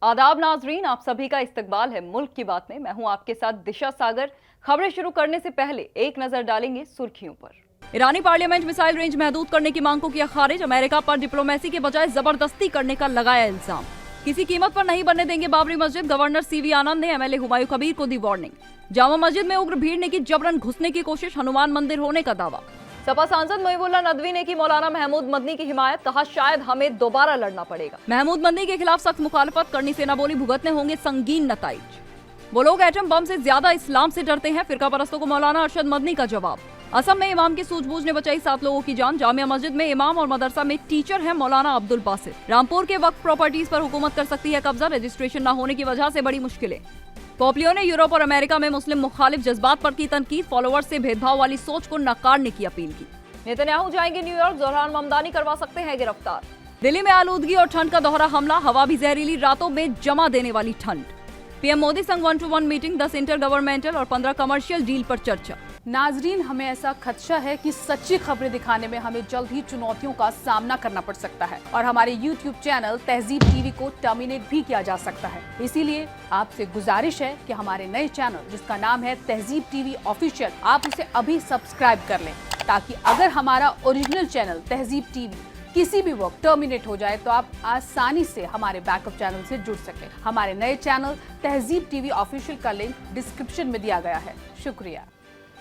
आदाब नाजरीन, आप सभी का इस्तकबाल है मुल्क की बात में। मैं हूं आपके साथ दिशा सागर। खबरें शुरू करने से पहले एक नजर डालेंगे सुर्खियों पर। ईरानी पार्लियामेंट मिसाइल रेंज महदूद करने की मांग को किया खारिज। अमेरिका पर डिप्लोमेसी के बजाय जबरदस्ती करने का लगाया इल्जाम। किसी कीमत पर नहीं बनने देंगे बाबरी मस्जिद। गवर्नर सीवी आनंद ने एमएलए हुमायूं कबीर को दी वार्निंग। जामा मस्जिद में उग्र भीड़ ने की जबरन घुसने की कोशिश। हनुमान मंदिर होने का दावा। सपा सांसद मोहिबुल्लाह नदवी ने की मौलाना महमूद मदनी की हिमायत। कहा शायद हमें दोबारा लड़ना पड़ेगा। महमूद मदनी के खिलाफ सख्त मुखालफत करनी। सेना बोली भुगतने होंगे संगीन नताइज। वो लोग एटम बम से ज्यादा इस्लाम से डरते हैं। फिरका परस्तों को मौलाना अरशद मदनी का जवाब। असम में इमाम की सूझबूझ ने बचाई 7 लोगों की जान। जामिया मस्जिद में इमाम और मदरसा में टीचर है मौलाना अब्दुल बासित। रामपुर के वक्फ प्रॉपर्टीज पर हुकूमत कर सकती है कब्जा। रजिस्ट्रेशन न होने की वजह से बड़ी मुश्किलें। पोम्पियो ने यूरोप और अमेरिका में मुस्लिम मुखालिफ जज्बात पर की तनकीद। फॉलोअर्स से भेदभाव वाली सोच को नकारने की अपील की। नेतन्याहू जाएंगे न्यूयॉर्क। जोहरान ममदानी करवा सकते हैं गिरफ्तार। दिल्ली में आलूदगी और ठंड का दोहरा हमला। हवा भी जहरीली, रातों में जमा देने वाली ठंड। पीएम मोदी संग 1-to-1 मीटिंग। 10 इंटर गवर्नमेंटल और 15 कमर्शियल डील पर चर्चा। नाजरीन, हमें ऐसा खदशा है कि सच्ची खबरें दिखाने में हमें जल्द ही चुनौतियों का सामना करना पड़ सकता है और हमारे YouTube चैनल तहजीब टीवी को टर्मिनेट भी किया जा सकता है। इसीलिए आपसे गुजारिश है कि हमारे नए चैनल जिसका नाम है तहजीब टीवी ऑफिशियल, आप उसे अभी सब्सक्राइब कर लें, ताकि अगर हमारा ओरिजिनल चैनल तहजीब टीवी किसी भी वक्त टर्मिनेट हो जाए तो आप आसानी से हमारे बैकअप चैनल से जुड़ सकें। हमारे नए चैनल तहजीब टीवी ऑफिशियल का लिंक डिस्क्रिप्शन में दिया गया है। शुक्रिया।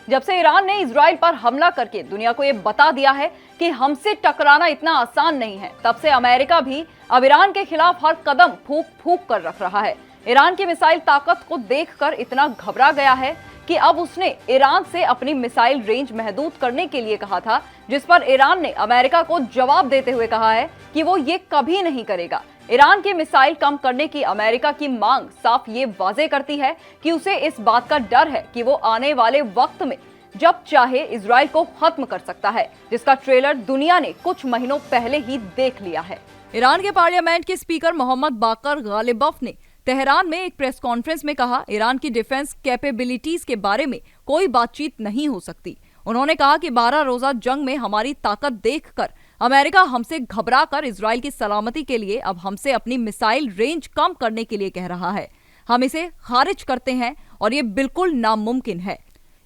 जब से ईरान ने इजराइल पर हमला करके दुनिया को ये बता दिया है कि हमसे टकराना इतना आसान नहीं है, तब से अमेरिका भी अब ईरान के खिलाफ हर कदम फूंक फूंक कर रख रहा है। ईरान की मिसाइल ताकत को देखकर इतना घबरा गया है कि अब उसने ईरान से अपनी मिसाइल रेंज महदूद करने के लिए कहा था, जिस पर ईरान ने अमेरिका को जवाब देते हुए कहा है कि वो ये कभी नहीं करेगा। ईरान की मिसाइल कम करने की अमेरिका की मांग साफ ये वाजे करती है कि उसे इस बात का डर है कि वो आने वाले वक्त में जब चाहे इजराइल को खत्म कर सकता है, जिसका ट्रेलर दुनिया ने कुछ महीनों पहले ही देख लिया है। ईरान के पार्लियामेंट के स्पीकर मोहम्मद बाकर गालिबफ ने तेहरान में एक प्रेस कॉन्फ्रेंस में कहा, ईरान की डिफेंस कैपेबिलिटीज के बारे में कोई बातचीत नहीं हो सकती। उन्होंने कहा कि 12 रोजा जंग में हमारी ताकत देखकर अमेरिका हमसे घबरा कर इजराइल की सलामती के लिए अब हमसे अपनी मिसाइल रेंज कम करने के लिए कह रहा है। हम इसे खारिज करते हैं और ये बिल्कुल नामुमकिन है।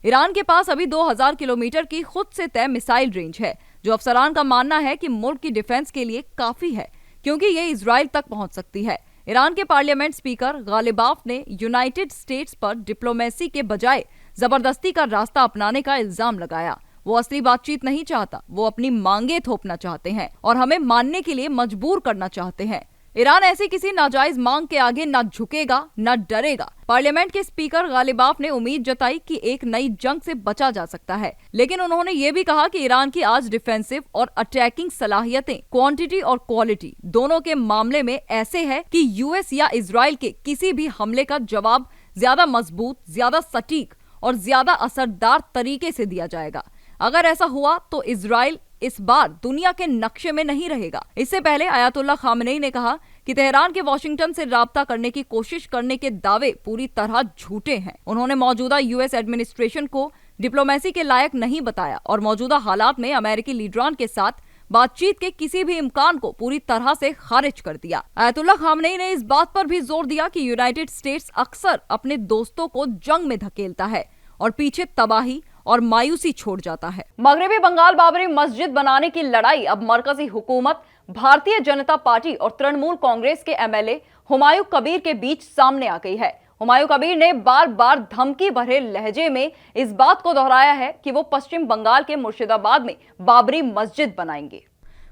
ईरान के पास अभी 2000 किलोमीटर की खुद से तय मिसाइल रेंज है, जो अफसरान का मानना है कि मुल्क की डिफेंस के लिए काफी है, क्योंकि ये इजराइल तक पहुंच सकती है। ईरान के पार्लियामेंट स्पीकर गालिबाफ ने यूनाइटेड स्टेट्स पर डिप्लोमेसी के बजाय जबरदस्ती का रास्ता अपनाने का इल्जाम लगाया। वो असली बातचीत नहीं चाहता, वो अपनी मांगे थोपना चाहते हैं और हमें मानने के लिए मजबूर करना चाहते हैं। ईरान ऐसी किसी नाजायज मांग के आगे न झुकेगा न डरेगा। पार्लियामेंट के स्पीकर गालिबाफ ने उम्मीद जताई कि एक नई जंग से बचा जा सकता है, लेकिन उन्होंने ये भी कहा कि ईरान की आज डिफेंसिव और अटैकिंग सलाहियतें क्वांटिटी और क्वालिटी दोनों के मामले में ऐसे है कि यूएस या इजराइल के किसी भी हमले का जवाब ज्यादा मजबूत, ज्यादा सटीक और ज्यादा असरदार तरीके से दिया जाएगा। अगर ऐसा हुआ तो इजराइल इस बार दुनिया के नक्शे में नहीं रहेगा। इससे पहले आयतुल्ला खामेनी ने कहा कि तेहरान के वॉशिंगटन से राब्ता करने की कोशिश करने के दावे पूरी तरह झूठे हैं। उन्होंने मौजूदा यूएस एडमिनिस्ट्रेशन को डिप्लोमेसी के लायक नहीं बताया और मौजूदा हालात में अमेरिकी लीडरान के साथ बातचीत के किसी भी इम्कान को पूरी तरह से खारिज कर दिया। आयतुल्ला खामेनी ने इस बात पर भी जोर दिया कि यूनाइटेड स्टेट्स अक्सर अपने दोस्तों को जंग में धकेलता है और पीछे तबाही और मायूसी छोड़ जाता है। मगरबी बंगाल बाबरी मस्जिद बनाने की लड़ाई अब मरकजी हुकूमत, भारतीय जनता पार्टी और तृणमूल कांग्रेस के एमएलए हुमायूं कबीर के बीच सामने आ गई है। हुमायूं कबीर ने बार बार धमकी भरे लहजे में इस बात को दोहराया है कि वो पश्चिम बंगाल के मुर्शिदाबाद में बाबरी मस्जिद बनाएंगे।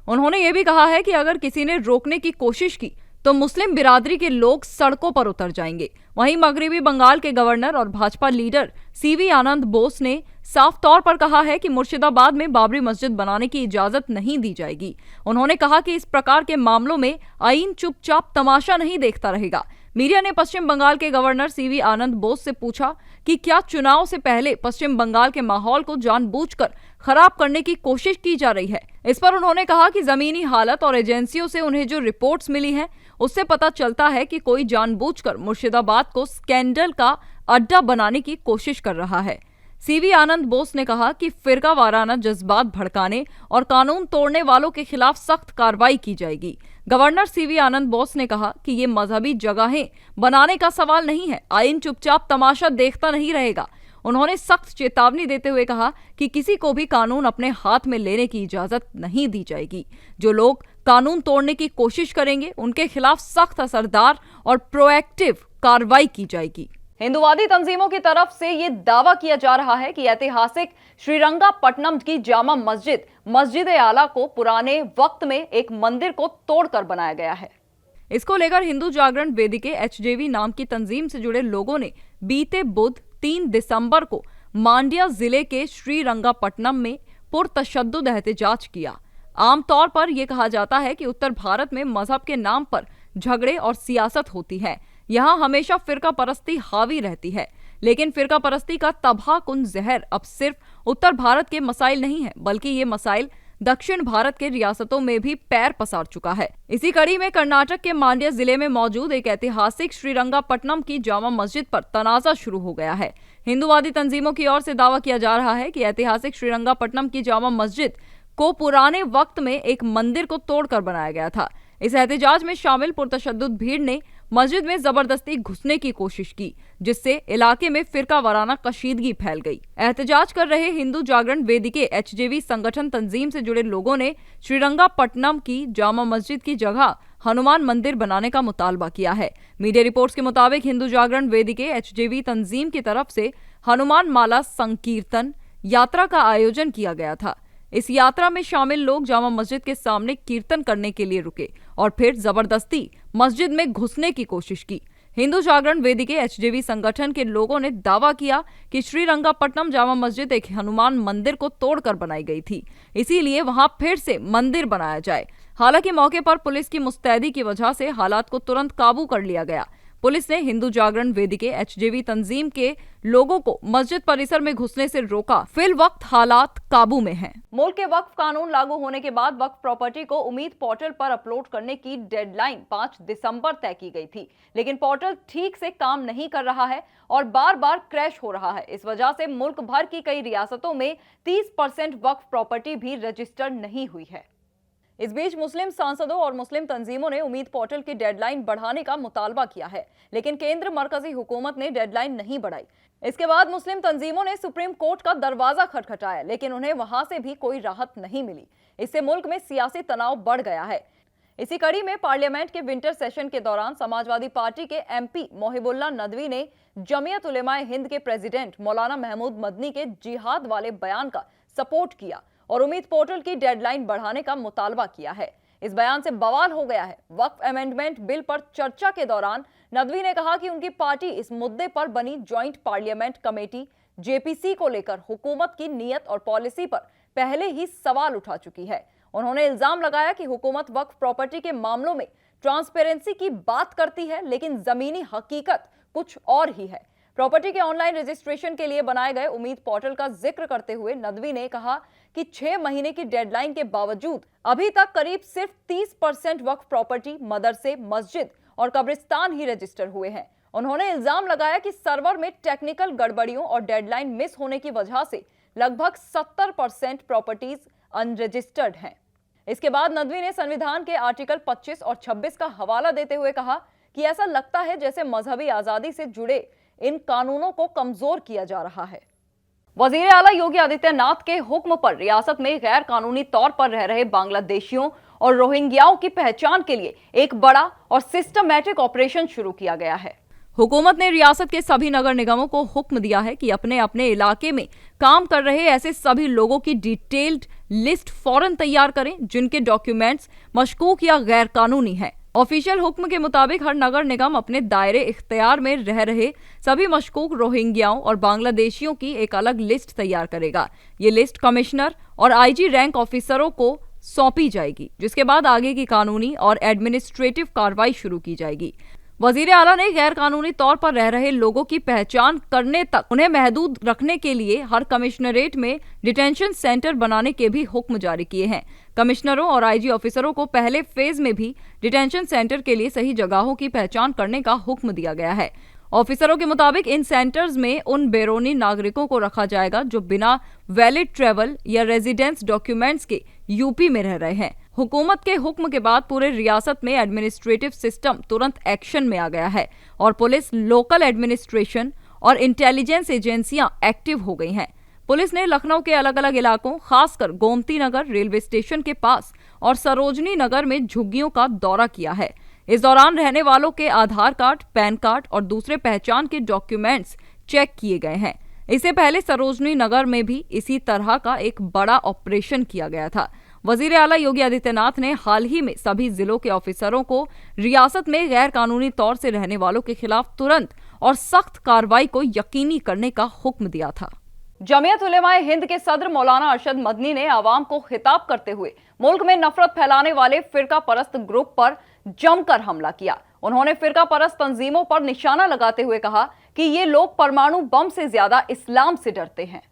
उन्होंने ये भी कहा है कि अगर किसी ने रोकने की कोशिश की तो मुस्लिम बिरादरी के लोग सड़कों पर उतर जाएंगे। वहीं मगरबी बंगाल के गवर्नर और भाजपा लीडर सीवी आनंद बोस ने साफ तौर पर कहा है कि मुर्शिदाबाद में बाबरी मस्जिद बनाने की इजाजत नहीं दी जाएगी। उन्होंने कहा कि इस प्रकार के मामलों में आईन चुपचाप तमाशा नहीं देखता रहेगा। मीडिया ने पश्चिम बंगाल के गवर्नर सीवी आनंद बोस से पूछा कि क्या चुनाव से पहले पश्चिम बंगाल के माहौल को जानबूझकर खराब करने की कोशिश की जा रही है। इस पर उन्होंने कहा कि जमीनी हालत और एजेंसियों से उन्हें जो रिपोर्ट्स मिली हैं, उससे पता चलता है कि कोई जानबूझकर मुर्शिदाबाद को स्कैंडल का अड्डा बनाने की कोशिश कर रहा है। सीवी आनंद बोस ने कहा कि फिरका वाराना जज्बात भड़काने और कानून तोड़ने वालों के खिलाफ सख्त कार्रवाई की जाएगी। गवर्नर सीवी आनंद बोस ने कहा कि ये मजहबी जगहें बनाने का सवाल नहीं है, आइन चुपचाप तमाशा देखता नहीं रहेगा। उन्होंने सख्त चेतावनी देते हुए कहा कि किसी को भी कानून अपने हाथ में लेने की इजाजत नहीं दी जाएगी। जो लोग कानून तोड़ने की कोशिश करेंगे उनके खिलाफ सख्त, असरदार और प्रोएक्टिव कार्रवाई की जाएगी। हिंदुवादी तंजीमों की तरफ से ये दावा किया जा रहा है कि ऐतिहासिक श्रीरंगापट्टनम की जामा मस्जिद, मस्जिद आला को पुराने वक्त में एक मंदिर को तोड़कर बनाया गया है। इसको लेकर हिंदू जागरण वेदिके एचजेवी नाम की तंजीम से जुड़े लोगों ने बीते बुध 3 दिसंबर को मांड्या जिले के श्रीरंगापट्टनम में पुरतशद्दुद एहतजाज किया। आमतौर पर यह कहा जाता है कि उत्तर भारत में मजहब के नाम पर झगड़े और सियासत होती है। यहाँ हमेशा फिरका परस्ती हावी रहती है, लेकिन फिरका परस्ती का तबाहकुन जहर अब सिर्फ उत्तर भारत के मसाइल नहीं है, बल्कि ये मसाइल दक्षिण भारत के रियासतों में भी पैर पसार चुका है। इसी कड़ी में कर्नाटक के मांड्या जिले में मौजूद एक ऐतिहासिक श्रीरंगापट्टनम की जामा मस्जिद पर तनाजा शुरू हो गया है। हिंदुवादी तंजीमों की ओर से दावा किया जा रहा है कि ऐतिहासिक श्रीरंगापट्टनम की जामा मस्जिद को पुराने वक्त में एक मंदिर को तोड़कर बनाया गया था। इस एहतजाज में शामिल पुरतशद्दुद भीड़ ने मस्जिद में जबरदस्ती घुसने की कोशिश की, जिससे इलाके में फिरका वाराना कशीदगी फैल गई। एहतजाज कर रहे हिंदू जागरण वेदिके एचजेवी संगठन तंजीम से जुड़े लोगों ने श्रीरंगापट्टनम की जामा मस्जिद की जगह हनुमान मंदिर बनाने का मुतालबा किया है। मीडिया रिपोर्ट्स के मुताबिक हिंदू जागरण वेदिके एचजेवी तंजीम की तरफ से हनुमान माला संकीर्तन यात्रा का आयोजन किया गया था। इस यात्रा में शामिल लोग जामा मस्जिद के सामने कीर्तन करने के लिए रुके और फिर जबरदस्ती मस्जिद में घुसने की कोशिश की। हिंदू जागरण वेदिके एचजेवी संगठन के लोगों ने दावा किया कि श्रीरंगापट्टनम जामा मस्जिद एक हनुमान मंदिर को तोड़कर बनाई गई थी, इसीलिए वहां फिर से मंदिर बनाया जाए। हालांकि मौके पर पुलिस की मुस्तैदी की वजह से हालात को तुरंत काबू कर लिया गया। पुलिस ने हिंदू जागरण वेदिके एचजेवी तंजीम के लोगों को मस्जिद परिसर में घुसने से रोका। फिल वक्त हालात काबू में हैं। मुल्क के वक्फ कानून लागू होने के बाद वक्फ प्रॉपर्टी को उम्मीद पोर्टल पर अपलोड करने की डेडलाइन 5 दिसंबर तय की गई थी, लेकिन पोर्टल ठीक से काम नहीं कर रहा है और बार बार क्रैश हो रहा है। इस वजह से मुल्क भर की कई रियासतों में 30% वक्फ प्रॉपर्टी भी रजिस्टर्ड नहीं हुई है। इस बीच मुस्लिम सांसदों और मुस्लिम तंजीमों ने उम्मीद पोर्टल की डेडलाइन बढ़ाने का मुतालबा किया है, लेकिन केंद्र मरकजी हुकूमत ने डेडलाइन नहीं बढ़ाई। इसके बाद मुस्लिम तंजीमों ने सुप्रीम कोर्ट का दरवाजा खटखटाया, लेकिन उन्हें वहां से भी कोई राहत नहीं मिली। इससे मुल्क में सियासी तनाव बढ़ गया है। इसी कड़ी में पार्लियामेंट के विंटर सेशन के दौरान समाजवादी पार्टी के एमपी मोहिबुल्लाह नदवी ने जमीयत उलेमाए हिंद के प्रेसिडेंट मौलाना महमूद मदनी के जिहाद वाले बयान का सपोर्ट किया और उम्मीद पोर्टल की डेडलाइन बढ़ाने का मुतालबा किया है। इस बयान से बवाल हो गया है। वक्फ अमेंडमेंट बिल पर चर्चा के दौरान नदवी ने कहा कि उनकी पार्टी इस मुद्दे पर बनी ज्वाइंट पार्लियामेंट कमेटी जेपीसी को लेकर हुकूमत की नीयत और पॉलिसी पर पहले ही सवाल उठा चुकी है। उन्होंने इल्जाम लगाया कि हुकूमत वक्फ प्रॉपर्टी के मामलों में ट्रांसपेरेंसी की बात करती है, लेकिन जमीनी हकीकत कुछ और ही है। प्रॉपर्टी के ऑनलाइन रजिस्ट्रेशन के लिए बनाए गए उम्मीद पोर्टल का जिक्र करते हुए नदवी ने कहा कि 6 महीने की डेडलाइन के बावजूद अभी तक करीब सिर्फ 30% वक्फ प्रॉपर्टी, मदरसे, मस्जिद और कब्रिस्तान ही रजिस्टर हुए हैं। उन्होंने इल्जाम लगाया कि सर्वर में टेक्निकल गड़बड़ियों और डेडलाइन मिस होने की वजह से लगभग 70% प्रॉपर्टीज अनरजिस्टर्ड हैं। इसके बाद नदवी ने संविधान के आर्टिकल 25 और 26 का हवाला देते हुए कहा कि ऐसा लगता है जैसे मजहबी आजादी से जुड़े इन कानूनों को कमजोर किया जा रहा है। वजीर आला योगी आदित्यनाथ के हुक्म पर रियासत में गैर कानूनी तौर पर रह रहे बांग्लादेशियों और रोहिंग्याओं की पहचान के लिए एक बड़ा और सिस्टमैटिक ऑपरेशन शुरू किया गया है। हुकूमत ने रियासत के सभी नगर निगमों को हुक्म दिया है कि अपने अपने इलाके में काम कर रहे ऐसे सभी लोगों की डिटेल्ड लिस्ट फौरन तैयार करें जिनके डॉक्यूमेंट्स मशकूक या गैर कानूनी हैं। ऑफिशियल हुक्म के मुताबिक हर नगर निगम अपने दायरे इख्तियार में रह रहे सभी मशकूक रोहिंग्याओं और बांग्लादेशियों की एक अलग लिस्ट तैयार करेगा। ये लिस्ट कमिश्नर और आईजी रैंक ऑफिसरों को सौंपी जाएगी, जिसके बाद आगे की कानूनी और एडमिनिस्ट्रेटिव कार्रवाई शुरू की जाएगी। वजीर आला ने गैर कानूनी तौर पर रह रहे लोगों की पहचान करने तक उन्हें महदूद रखने के लिए हर कमिश्नरेट में डिटेंशन सेंटर बनाने के भी हुक्म जारी किए हैं। कमिश्नरों और आईजी ऑफिसरों को पहले फेज में भी डिटेंशन सेंटर के लिए सही जगहों की पहचान करने का हुक्म दिया गया है। ऑफिसरों के मुताबिक इन सेंटर्स में उन बैरूनी नागरिकों को रखा जाएगा जो बिना वैलिड ट्रैवल या रेजिडेंस डॉक्यूमेंट्स के यूपी में रह रहे हैं। हुकूमत के हुक्म के बाद पूरे रियासत में एडमिनिस्ट्रेटिव सिस्टम तुरंत एक्शन में आ गया है और पुलिस, लोकल एडमिनिस्ट्रेशन और इंटेलिजेंस एजेंसियां एक्टिव हो गई हैं। पुलिस ने लखनऊ के अलग अलग इलाकों, खासकर गोमती नगर रेलवे स्टेशन के पास और सरोजनी नगर में झुग्गियों का दौरा किया है। इस दौरान रहने वालों के आधार कार्ड, पैन कार्ड और दूसरे पहचान के डॉक्यूमेंट्स चेक किए गए हैं। इससे पहले सरोजनी नगर में भी इसी तरह का एक बड़ा ऑपरेशन किया गया था। वजीर आला योगी आदित्यनाथ ने हाल ही में सभी जिलों के ऑफिसरों को रियासत में गैर कानूनी तौर से रहने वालों के खिलाफ तुरंत और सख्त कार्रवाई को यकीनी करने का हुक्म दिया था। जमीयत उलेमाए हिंद के सदर मौलाना अरशद मदनी ने आवाम को खिताब करते हुए मुल्क में नफरत फैलाने वाले फिरका परस्त ग्रुप पर जमकर हमला किया। उन्होंने फिरका परस्त तंजीमों पर निशाना लगाते हुए कहा कि ये लोग परमाणु बम से ज्यादा इस्लाम से डरते हैं।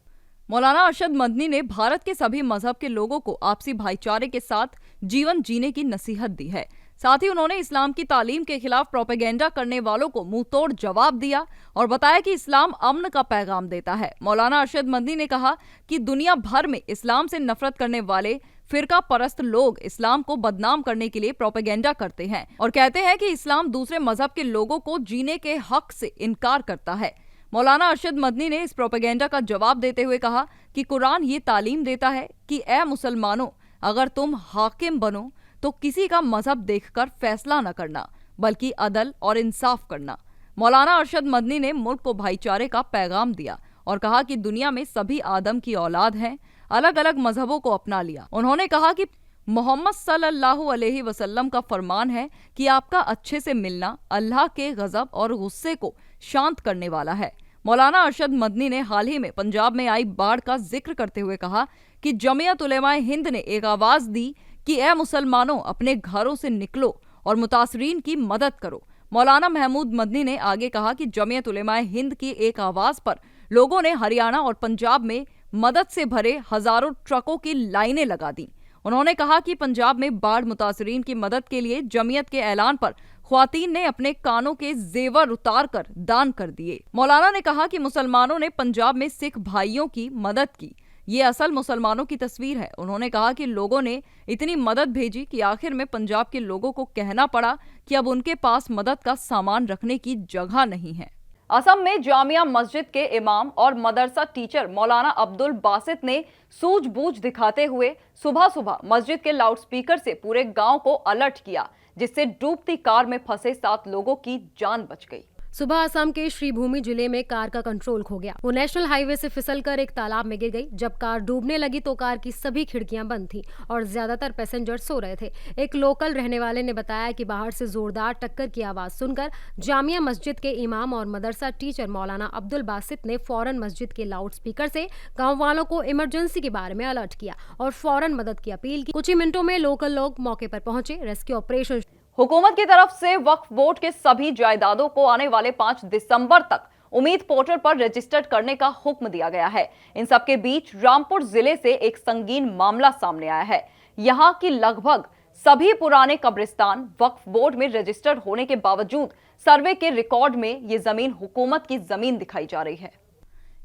मौलाना अरशद मदनी ने भारत के सभी मजहब के लोगों को आपसी भाईचारे के साथ जीवन जीने की नसीहत दी है। साथ ही उन्होंने इस्लाम की तालीम के खिलाफ प्रोपेगेंडा करने वालों को मुंहतोड़ जवाब दिया और बताया कि इस्लाम अमन का पैगाम देता है। मौलाना अरशद मदनी ने कहा कि दुनिया भर में इस्लाम से नफरत करने वाले फिरका परस्त लोग इस्लाम को बदनाम करने के लिए प्रोपेगेंडा करते हैं और कहते हैं कि इस्लाम दूसरे मजहब के लोगों को जीने के हक से इनकार करता है। मौलाना अरशद मदनी ने इस प्रोपेगेंडा का जवाब देते हुए कहा कि कुरान ये तालीम देता है कि ए मुसलमानों, अगर तुम हाकिम बनो तो किसी का मजहब देखकर फैसला न करना, बल्कि अदल और इंसाफ करना। मौलाना अरशद मदनी ने मुल्क को भाईचारे का पैगाम दिया और कहा कि दुनिया में सभी आदम की औलाद हैं, अलग अलग मजहबों को अपना लिया। उन्होंने कहा कि मोहम्मद सल्लल्लाहु अलैहि वसल्लम का फरमान है कि आपका अच्छे से मिलना अल्लाह के गजब और गुस्से को शांत करने वाला है। मौलाना अरशद मदनी ने हाल ही में पंजाब में आई बाढ़ का जिक्र करते हुए कहा कि जमीयत उलेमाए हिंद ने एक आवाज दी कि ए मुसलमानों, अपने घरों से निकलो और मुतासरीन की मदद करो। मौलाना महमूद मदनी ने आगे कहा कि जमीयत उलेमाए हिंद की एक आवाज पर लोगों ने हरियाणा और पंजाब में मदद से भरे हजारों ट्रकों की लाइनें लगा दी। उन्होंने कहा कि पंजाब में बाढ़ मुतासरीन की मदद के लिए जमीयत के ऐलान पर ख्वातीन ने अपने कानों के जेवर उतार कर दान कर दिए। मौलाना ने कहा कि मुसलमानों ने पंजाब में सिख भाइयों की मदद की, ये असल मुसलमानों की तस्वीर है। उन्होंने कहा कि लोगों ने इतनी मदद भेजी कि आखिर में पंजाब के लोगों को कहना पड़ा कि अब उनके पास मदद का सामान रखने की जगह नहीं है। असम में जामिया मस्जिद के इमाम और मदरसा टीचर मौलाना अब्दुल बासित ने सूझबूझ दिखाते हुए सुबह सुबह मस्जिद के लाउडस्पीकर से पूरे गांव को अलर्ट किया, जिससे डूबती कार में फंसे 7 लोगों की जान बच गई। सुबह असम के श्रीभूमि जिले में कार का कंट्रोल खो गया। वो नेशनल हाईवे से फिसलकर एक तालाब में गिर गई। जब कार डूबने लगी तो कार की सभी खिड़कियां बंद थी और ज्यादातर पैसेंजर सो रहे थे। एक लोकल रहने वाले ने बताया कि बाहर से जोरदार टक्कर की आवाज सुनकर जामिया मस्जिद के इमाम और मदरसा टीचर मौलाना अब्दुल बासित ने फौरन मस्जिद के लाउड स्पीकर से गाँव वालों को इमरजेंसी के बारे में अलर्ट किया और फौरन मदद की अपील की। कुछ ही मिनटों में लोकल लोग मौके पर पहुंचे। रेस्क्यू ऑपरेशन हुकूमत की तरफ से वक्फ बोर्ड के सभी जायदादों को आने वाले 5 दिसंबर तक उम्मीद पोर्टल पर रजिस्टर्ड करने का हुक्म दिया गया है। इन सबके बीच रामपुर जिले से एक संगीन मामला सामने आया है। यहां की लगभग सभी पुराने कब्रिस्तान वक्फ बोर्ड में रजिस्टर्ड होने के बावजूद सर्वे के रिकॉर्ड में ये जमीन हुकूमत की जमीन दिखाई जा रही है।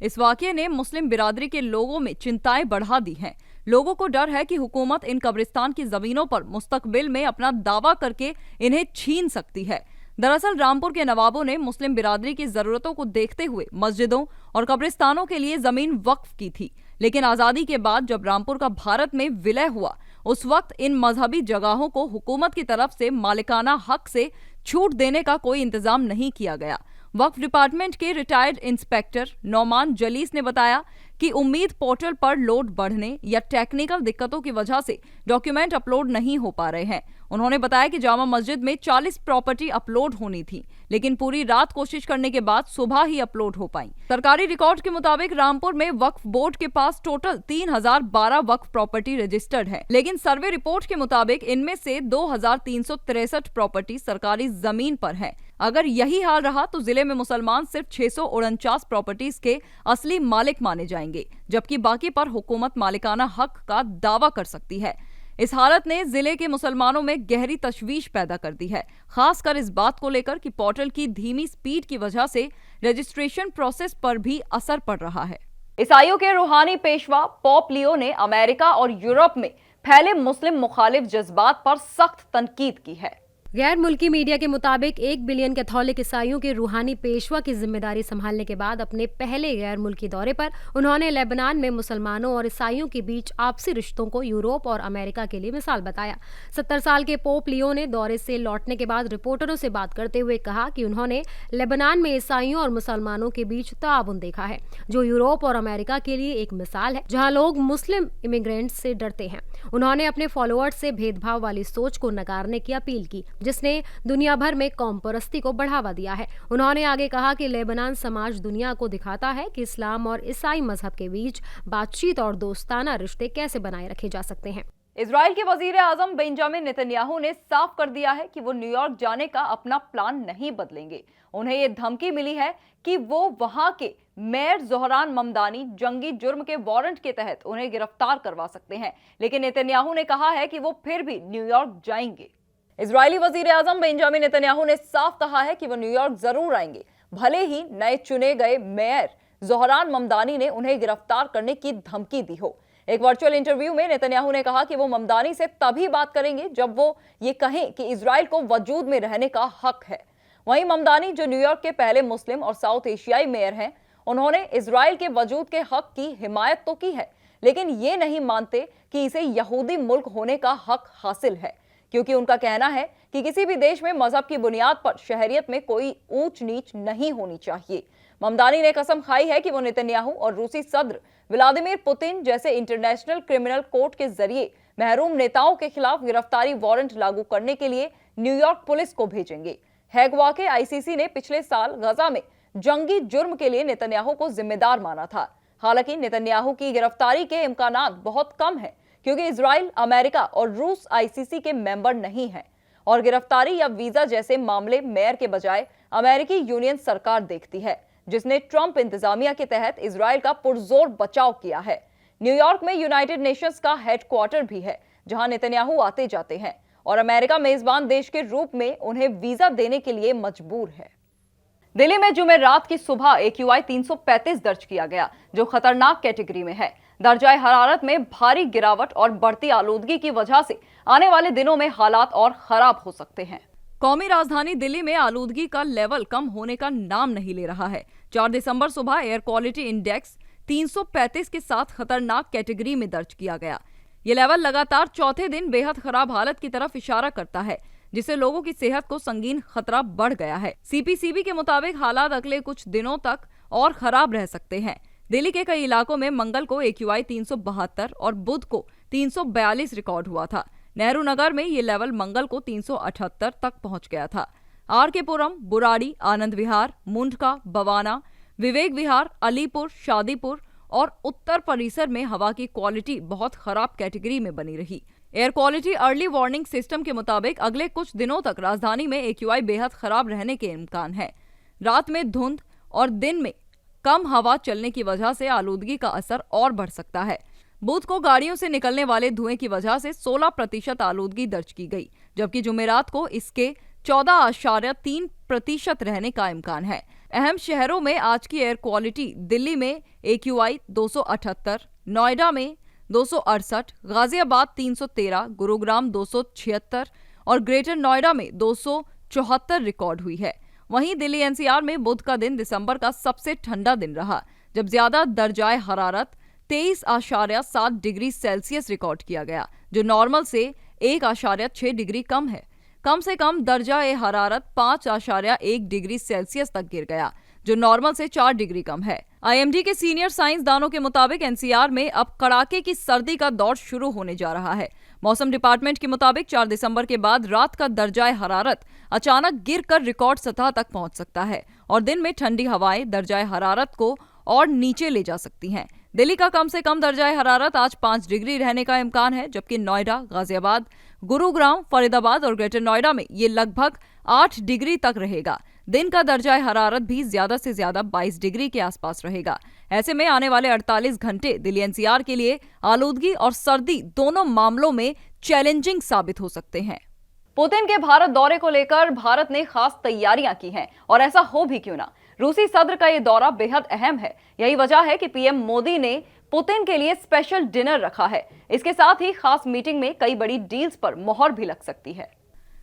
इस वाकये ने मुस्लिम बिरादरी के लोगों में चिंताएं बढ़ा दी हैं। लोगों को डर है कि हुकूमत इन कब्रिस्तान की जमीनों पर मुस्तकबिल में अपना दावा करके इन्हें छीन सकती है। दरअसल रामपुर के नवाबों ने मुस्लिम बिरादरी की जरूरतों को देखते हुए मस्जिदों और कब्रिस्तानों के लिए जमीन वक्फ की थी, लेकिन आजादी के बाद जब रामपुर का भारत में विलय हुआ उस वक्त इन मजहबी जगहों को हुकूमत की तरफ से मालिकाना हक से छूट देने का कोई इंतजाम नहीं किया गया। वक्फ डिपार्टमेंट के रिटायर्ड इंस्पेक्टर नौमान जलीस ने बताया कि उम्मीद पोर्टल पर लोड बढ़ने या टेक्निकल दिक्कतों की वजह से डॉक्यूमेंट अपलोड नहीं हो पा रहे हैं। उन्होंने बताया कि जामा मस्जिद में 40 प्रॉपर्टी अपलोड होनी थी, लेकिन पूरी रात कोशिश करने के बाद सुबह ही अपलोड हो पाई। सरकारी रिकॉर्ड के मुताबिक रामपुर में वक्फ बोर्ड के पास टोटल 3012 वक्फ प्रॉपर्टी रजिस्टर्ड है, लेकिन सर्वे रिपोर्ट के मुताबिक इनमें से 2363 प्रॉपर्टी सरकारी जमीन पर है। अगर यही हाल रहा तो जिले में मुसलमान सिर्फ 649 प्रॉपर्टीज के असली मालिक माने जाएंगे, जबकि बाकी पर हुकूमत मालिकाना हक का दावा कर सकती है। इस हालत ने जिले के मुसलमानों में गहरी तशवीश पैदा कर दी है, खासकर इस बात को लेकर कि पोर्टल की धीमी स्पीड की वजह से रजिस्ट्रेशन प्रोसेस पर भी असर पड़ रहा है। ईसाइयों के रूहानी पेशवा पोप लियो ने अमेरिका और यूरोप में फैले मुस्लिम मुखालिफ जज्बात पर सख्त तनकीद की है। गैर मुल्की मीडिया के मुताबिक 1 बिलियन कैथोलिक ईसाइयों के रूहानी पेशवा की जिम्मेदारी संभालने के बाद अपने पहले गैर मुल्की दौरे पर उन्होंने लेबनान में मुसलमानों और ईसाइयों के बीच आपसी रिश्तों को यूरोप और अमेरिका के लिए मिसाल बताया। 70 साल के पोप लियो ने दौरे से लौटने के बाद रिपोर्टरों से बात करते हुए कहा कि उन्होंने लेबनान में ईसाइयों और मुसलमानों के बीच ताउन देखा है, जो यूरोप और अमेरिका के लिए एक मिसाल है, जहाँ लोग मुस्लिम इमिग्रेंट्स से डरते हैं। उन्होंने अपने फॉलोअर्स से भेदभाव वाली सोच को नकारने की अपील की, जिसने दुनिया भर में कौम परस्ती को बढ़ावा दिया है। उन्होंने आगे कहा कि लेबनान समाज दुनिया को दिखाता है कि इस्लाम और ईसाई मजहब के बीच बातचीत और दोस्ताना रिश्ते कैसे बनाए रखे जा सकते हैं। इजराइल के वजीर आजम बेंजामिन नेतन्याहू ने साफ कर दिया है कि वो न्यूयॉर्क जाने का अपना प्लान नहीं बदलेंगे। उन्हें ये धमकी मिली है कि वो वहां के मेयर जोहरान ममदानी जंगी जुर्म के वारंट के तहत उन्हें गिरफ्तार करवा सकते हैं, लेकिन नेतन्याहू ने कहा है कि वो फिर भी न्यूयॉर्क जाएंगे। इजरायली वजीर आजम बेंजामिन नेतन्याहू ने साफ कहा है कि वो न्यूयॉर्क जरूर आएंगे, भले ही नए चुने गए मेयर जोहरान ममदानी ने उन्हें गिरफ्तार करने की धमकी दी हो। एक वर्चुअल इंटरव्यू में नेतन्याहू ने कहा कि वो ममदानी से तभी बात करेंगे जब वो ये कहें कि इजराइल को वजूद में रहने का हक है। वहीं ममदानी, जो न्यूयॉर्क के पहले मुस्लिम और साउथ एशियाई मेयर हैं, उन्होंने इजराइल के वजूद के हक की हिमायत तो की है, लेकिन ये नहीं मानते कि इसे यहूदी मुल्क होने का हक हासिल है, क्योंकि उनका कहना है कि किसी भी देश में मजहब की बुनियाद पर शहरियत में कोई ऊंच नीच नहीं होनी चाहिए। ममदानी ने कसम खाई है कि वो नेतन्याहू और रूसी सदर व्लादिमीर पुतिन जैसे इंटरनेशनल क्रिमिनल कोर्ट के जरिए महरूम नेताओं के खिलाफ गिरफ्तारी वारंट लागू करने के लिए न्यूयॉर्क पुलिस को भेजेंगे। हैग वाक़े आईसीसी ने पिछले साल गजा में जंगी जुर्म के लिए नेतन्याहू को जिम्मेदार माना था। हालांकि नेतन्याहू की गिरफ्तारी के इम्कानात बहुत कम है, क्योंकि इजराइल, अमेरिका और रूस आईसीसी के मेंबर नहीं हैं, और गिरफ्तारी या वीजा जैसे मामले मेयर के बजाय अमेरिकी यूनियन सरकार देखती है, जिसने ट्रंप इंतजामिया के तहत इजराइल का पुरजोर बचाव किया है। न्यूयॉर्क में यूनाइटेड नेशंस का हेडक्वार्टर भी है, जहां नेतन्याहू आते जाते हैं, और अमेरिका मेजबान देश के रूप में उन्हें वीजा देने के लिए मजबूर है। दिल्ली में जुमेरात की सुबह AQI 335 दर्ज किया गया, जो खतरनाक कैटेगरी में है। दर्जाए हरारत में भारी गिरावट और बढ़ती आलूदगी की वजह से आने वाले दिनों में हालात और खराब हो सकते हैं। कौमी राजधानी दिल्ली में आलूदगी का लेवल कम होने का नाम नहीं ले रहा है। 4 दिसंबर सुबह एयर क्वालिटी इंडेक्स 335 के साथ खतरनाक कैटेगरी में दर्ज किया गया। ये लेवल लगातार चौथे दिन बेहद खराब हालत की तरफ इशारा करता है, जिससे लोगों की सेहत को संगीन खतरा बढ़ गया है। CPCB के मुताबिक हालात अगले कुछ दिनों तक और खराब रह सकते हैं। दिल्ली के कई इलाकों में मंगल को AQI 372 और बुध को 342 रिकॉर्ड हुआ था। नेहरू नगर में ये लेवल मंगल को 378 तक पहुंच गया था। RK पुरम, बुराड़ी, आनंद विहार, मुंडका, बवाना, विवेक विहार, अलीपुर, शादीपुर और उत्तर परिसर में हवा की क्वालिटी बहुत खराब कैटेगरी में बनी रही। Air quality early warning system के मुताबिक अगले कुछ दिनों तक राजधानी में AQI बेहद खराब रहने के इम्कान है। रात में धुंध और दिन में कम हवा चलने की वजह से आलूदगी का असर और बढ़ सकता है। बुध को गाड़ियों से निकलने वाले धुएं की वजह से 16% आलूदगी दर्ज की गई, जबकि जुमेरात को इसके 14.3% रहने का इम्कान है। अहम शहरों में आज की एयर क्वालिटी दिल्ली में AQI 278, नोएडा में 268, गाजियाबाद 313, गुरुग्राम 276 और ग्रेटर नोएडा में 274 रिकॉर्ड हुई है। वहीं दिल्ली NCR में बुध का दिन दिसंबर का सबसे ठंडा दिन रहा, जब ज्यादा दर्जाए हरारत 23.7 डिग्री सेल्सियस रिकॉर्ड किया गया, जो नॉर्मल से 1.6 डिग्री कम है। कम से कम दर्जा हरारत 5.1 डिग्री सेल्सियस तक गिर गया, जो नॉर्मल से 4 डिग्री कम है। IMD के सीनियर साइंसदानों के मुताबिक NCR में अब कड़ाके की सर्दी का दौर शुरू होने जा रहा है। मौसम डिपार्टमेंट के मुताबिक 4 दिसंबर के बाद रात का दर्जाए हरारत अचानक गिरकर रिकॉर्ड सतह तक पहुंच सकता है और दिन में ठंडी हवाएं दर्जाए हरारत को और नीचे ले जा सकती हैं। दिल्ली का कम से कम दर्जाए हरारत आज 5 डिग्री रहने का इम्कान है, जबकि नोएडा, गाजियाबाद, गुरुग्राम, फरीदाबाद और ग्रेटर नोएडा में ये लगभग 8 डिग्री तक रहेगा। दिन का दर्जाए हरारत भी ज्यादा से ज्यादा 22 डिग्री के आसपास रहेगा। ऐसे में आने वाले 48 घंटे दिल्ली NCR के लिए आलूदगी और सर्दी दोनों मामलों में चैलेंजिंग साबित हो सकते हैं। पुतिन के भारत दौरे को लेकर भारत ने खास तैयारियां की हैं, और ऐसा हो भी क्यों ना। रूसी सदर का ये दौरा बेहद अहम है। यही वजह है कि PM मोदी ने पुतिन के लिए स्पेशल डिनर रखा है। इसके साथ ही खास मीटिंग में कई बड़ी डील्स पर मोहर भी लग सकती है।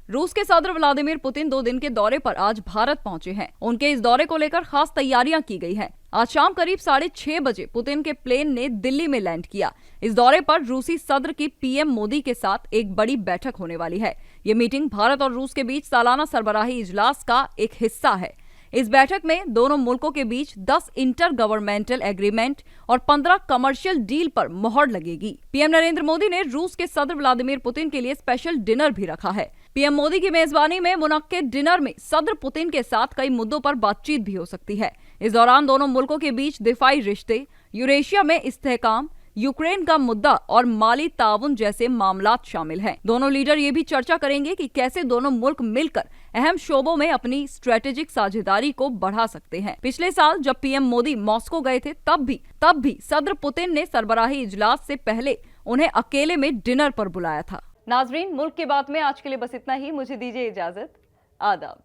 रूस के सदर व्लादिमीर पुतिन 2 दिन के दौरे पर आज भारत पहुंचे हैं। उनके इस दौरे को लेकर खास तैयारियां की गई हैं। आज शाम करीब 6:30 बजे पुतिन के प्लेन ने दिल्ली में लैंड किया। इस दौरे पर रूसी सदर की पीएम मोदी के साथ एक बड़ी बैठक होने वाली है। ये मीटिंग भारत और रूस के बीच सालाना सरबराही इजलास का एक हिस्सा है। इस बैठक में दोनों मुल्कों के बीच 10 इंटर गवर्नमेंटल एग्रीमेंट और 15 कमर्शियल डील पर मोहर लगेगी। पीएम नरेंद्र मोदी ने रूस के सदर व्लादिमीर पुतिन के लिए स्पेशल डिनर भी रखा है। पीएम मोदी की मेजबानी में मुनक्किद डिनर में सदर पुतिन के साथ कई मुद्दों पर बातचीत भी हो सकती है। इस दौरान दोनों मुल्कों के बीच दिफाई रिश्ते, यूरेशिया में इस्तेहकाम, यूक्रेन का मुद्दा और माली ताउन जैसे मामलात शामिल हैं। दोनों लीडर ये भी चर्चा करेंगे कि कैसे दोनों मुल्क मिलकर अहम शोबों में अपनी स्ट्रेटेजिक साझेदारी को बढ़ा सकते हैं। पिछले साल जब पीएम मोदी मॉस्को गए थे तब भी सदर पुतिन ने सरबराही इजलास से पहले उन्हें अकेले में डिनर पर बुलाया था। नाजरीन, मुल्क की बात में आज के लिए बस इतना ही। मुझे दीजिए इजाजत। आदाब।